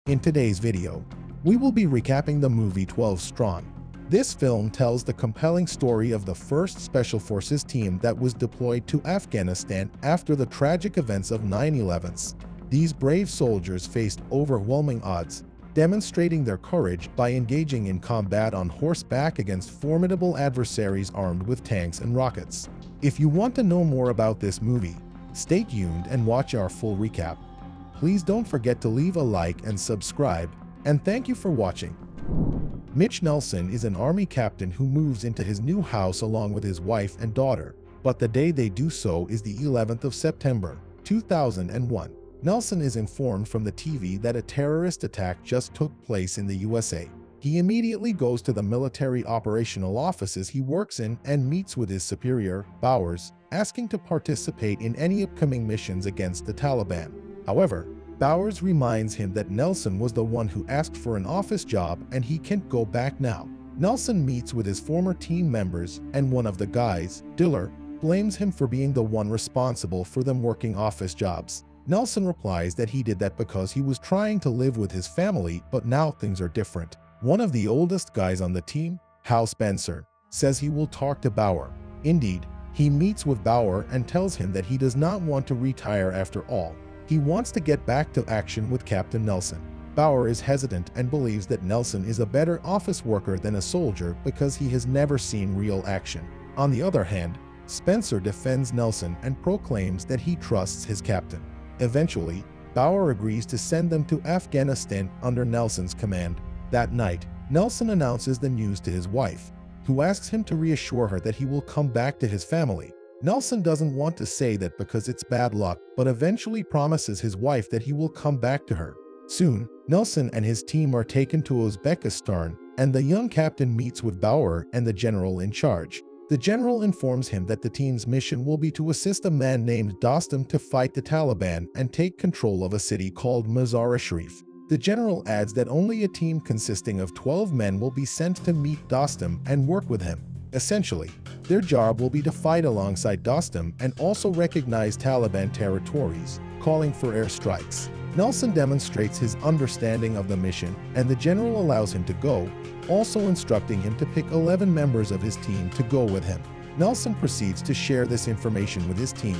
In today's video, we will be recapping the movie 12 Strong. This film tells the compelling story of the first Special Forces team that was deployed to Afghanistan after the tragic events of 9/11. These brave soldiers faced overwhelming odds, demonstrating their courage by engaging in combat on horseback against formidable adversaries armed with tanks and rockets. If you want to know more about this movie, stay tuned and watch our full recap. Please don't forget to leave a like and subscribe, and thank you for watching. Mitch Nelson is an Army captain who moves into his new house along with his wife and daughter, but the day they do so is the 11th of September, 2001. Nelson is informed from the TV that a terrorist attack just took place in the USA. He immediately goes to the military operational offices he works in and meets with his superior, Bowers, asking to participate in any upcoming missions against the Taliban. However, Bowers reminds him that Nelson was the one who asked for an office job and he can't go back now. Nelson meets with his former team members, and one of the guys, Diller, blames him for being the one responsible for them working office jobs. Nelson replies that he did that because he was trying to live with his family, but now things are different. One of the oldest guys on the team, Hal Spencer, says he will talk to Bauer. Indeed, he meets with Bauer and tells him that he does not want to retire after all. He wants to get back to action with Captain Nelson. Bauer is hesitant and believes that Nelson is a better office worker than a soldier because he has never seen real action. On the other hand, Spencer defends Nelson and proclaims that he trusts his captain. Eventually, Bauer agrees to send them to Afghanistan under Nelson's command. That night, Nelson announces the news to his wife, who asks him to reassure her that he will come back to his family. Nelson doesn't want to say that because it's bad luck, but eventually promises his wife that he will come back to her. Soon, Nelson and his team are taken to Uzbekistan, and the young captain meets with Bauer and the general in charge. The general informs him that the team's mission will be to assist a man named Dostum to fight the Taliban and take control of a city called Mazar-e-Sharif. The general adds that only a team consisting of 12 men will be sent to meet Dostum and work with him. Essentially, their job will be to fight alongside Dostum and also recognize Taliban territories, calling for airstrikes. Nelson demonstrates his understanding of the mission, and the general allows him to go, also instructing him to pick 11 members of his team to go with him. Nelson proceeds to share this information with his team,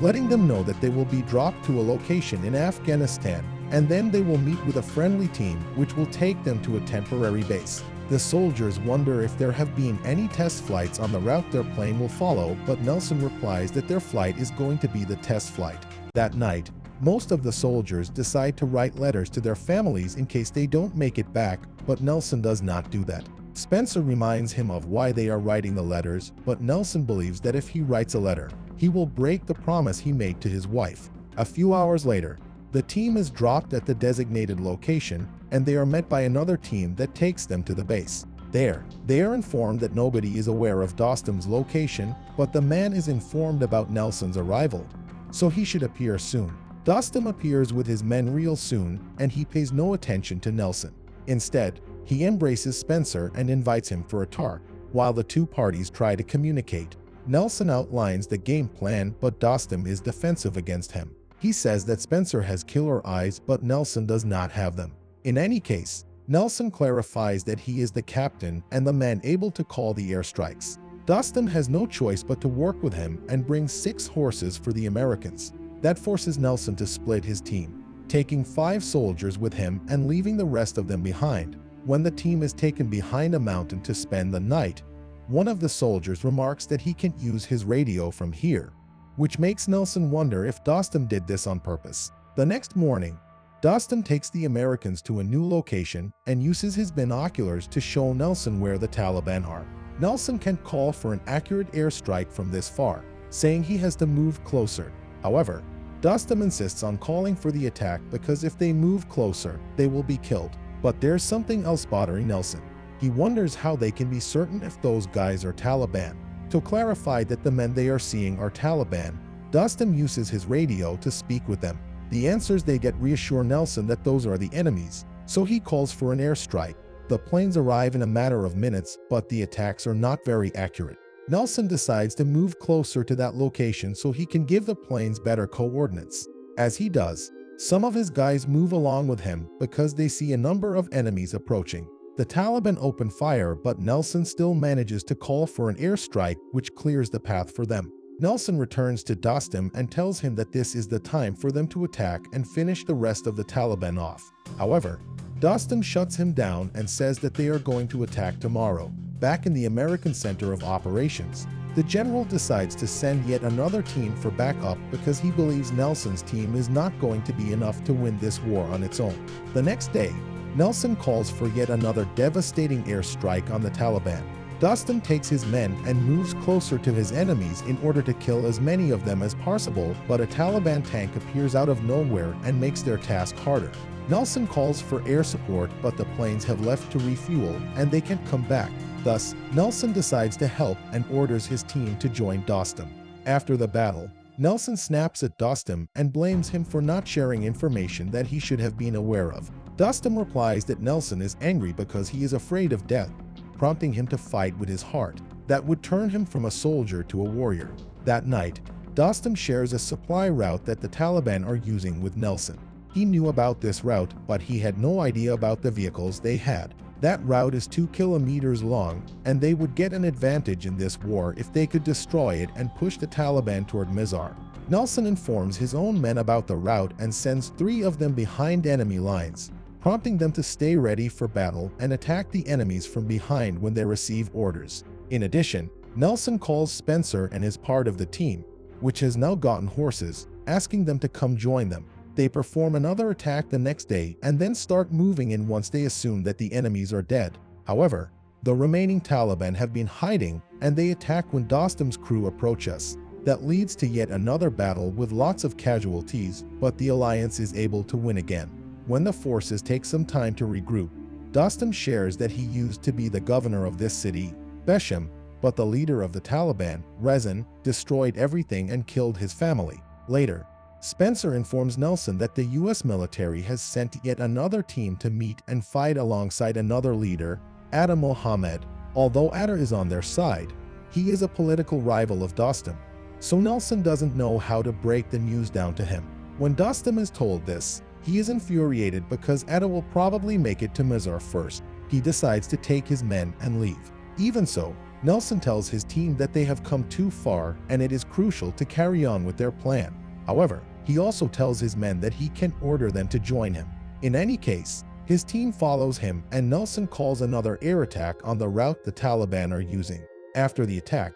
letting them know that they will be dropped to a location in Afghanistan, and then they will meet with a friendly team which will take them to a temporary base. The soldiers wonder if there have been any test flights on the route their plane will follow, but Nelson replies that their flight is going to be the test flight. That night, most of the soldiers decide to write letters to their families in case they don't make it back, but Nelson does not do that. Spencer reminds him of why they are writing the letters, but Nelson believes that if he writes a letter, he will break the promise he made to his wife. A few hours later, the team is dropped at the designated location, and they are met by another team that takes them to the base. There, they are informed that nobody is aware of Dostum's location, but the man is informed about Nelson's arrival, so he should appear soon. Dostum appears with his men real soon, and he pays no attention to Nelson. Instead, he embraces Spencer and invites him for a talk. While the two parties try to communicate, Nelson outlines the game plan, but Dostum is defensive against him. He says that Spencer has killer eyes, but Nelson does not have them. In any case, Nelson clarifies that he is the captain and the man able to call the airstrikes. Dostum has no choice but to work with him and brings 6 horses for the Americans. That forces Nelson to split his team, taking 5 soldiers with him and leaving the rest of them behind. When the team is taken behind a mountain to spend the night, one of the soldiers remarks that he can't use his radio from here, which makes Nelson wonder if Dostum did this on purpose. The next morning, Dostum takes the Americans to a new location and uses his binoculars to show Nelson where the Taliban are. Nelson can't call for an accurate airstrike from this far, saying he has to move closer. However, Dostum insists on calling for the attack because if they move closer, they will be killed. But there's something else bothering Nelson. He wonders how they can be certain if those guys are Taliban. To clarify that the men they are seeing are Taliban, Dostum uses his radio to speak with them. The answers they get reassure Nelson that those are the enemies, so he calls for an airstrike. The planes arrive in a matter of minutes, but the attacks are not very accurate. Nelson decides to move closer to that location so he can give the planes better coordinates. As he does, Some of his guys move along with him because they see a number of enemies approaching. The Taliban open fire, but Nelson still manages to call for an airstrike which clears the path for them. Nelson returns to Dostum and tells him that this is the time for them to attack and finish the rest of the Taliban off. However, Dostum shuts him down and says that they are going to attack tomorrow. Back in the American Center of Operations, the general decides to send yet another team for backup because he believes Nelson's team is not going to be enough to win this war on its own. The next day, Nelson calls for yet another devastating airstrike on the Taliban. Dostum takes his men and moves closer to his enemies in order to kill as many of them as possible, but a Taliban tank appears out of nowhere and makes their task harder. Nelson calls for air support, but the planes have left to refuel and they can't come back. Thus, Nelson decides to help and orders his team to join Dostum. After the battle, Nelson snaps at Dostum and blames him for not sharing information that he should have been aware of. Dostum replies that Nelson is angry because he is afraid of death, prompting him to fight with his heart that would turn him from a soldier to a warrior. That night, Dostum shares a supply route that the Taliban are using with Nelson. He knew about this route, but he had no idea about the vehicles they had. That route is 2 kilometers long, and they would get an advantage in this war if they could destroy it and push the Taliban toward Mizar. Nelson informs his own men about the route and sends 3 of them behind enemy lines, prompting them to stay ready for battle and attack the enemies from behind when they receive orders. In addition, Nelson calls Spencer and his part of the team, which has now gotten horses, asking them to come join them. They perform another attack the next day and then start moving in once they assume that the enemies are dead. However, the remaining Taliban have been hiding and they attack when Dostum's crew approach us. That leads to yet another battle with lots of casualties, but the alliance is able to win again. When the forces take some time to regroup, Dostum shares that he used to be the governor of this city, Besham, but the leader of the Taliban, Rezan, destroyed everything and killed his family. Later, Spencer informs Nelson that the U.S. military has sent yet another team to meet and fight alongside another leader, Atta Mohammed. Although Atta is on their side, he is a political rival of Dostum, so Nelson doesn't know how to break the news down to him. When Dostum is told this, he is infuriated because Atta will probably make it to Mizar first. He decides to take his men and leave. Even so, Nelson tells his team that they have come too far and it is crucial to carry on with their plan. However, he also tells his men that he can order them to join him. In any case, his team follows him and Nelson calls another air attack on the route the Taliban are using. After the attack,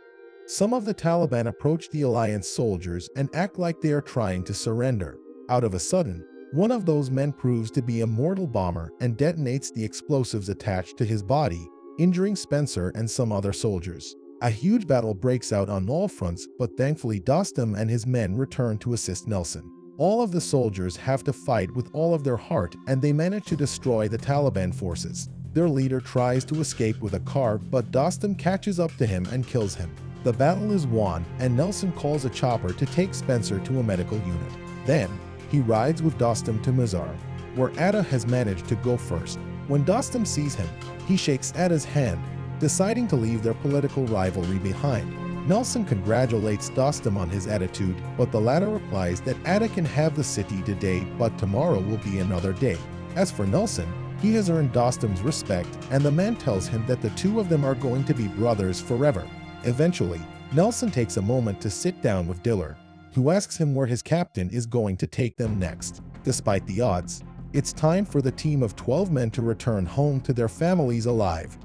some of the Taliban approach the Alliance soldiers and act like they are trying to surrender. Out of a sudden, one of those men proves to be a mortal bomber and detonates the explosives attached to his body, injuring Spencer and some other soldiers. A huge battle breaks out on all fronts, but thankfully Dostum and his men return to assist Nelson. All of the soldiers have to fight with all of their heart and they manage to destroy the Taliban forces. Their leader tries to escape with a car, but Dostum catches up to him and kills him. The battle is won and Nelson calls a chopper to take Spencer to a medical unit. Then, he rides with Dostum to Mizar, where Atta has managed to go first. When Dostum sees him, he shakes Atta's hand, deciding to leave their political rivalry behind. Nelson congratulates Dostum on his attitude, but the latter replies that Atta can have the city today, but tomorrow will be another day. As for Nelson, he has earned Dostum's respect, and the man tells him that the two of them are going to be brothers forever. Eventually, Nelson takes a moment to sit down with Diller, who asks him where his captain is going to take them next. Despite the odds, it's time for the team of 12 men to return home to their families alive.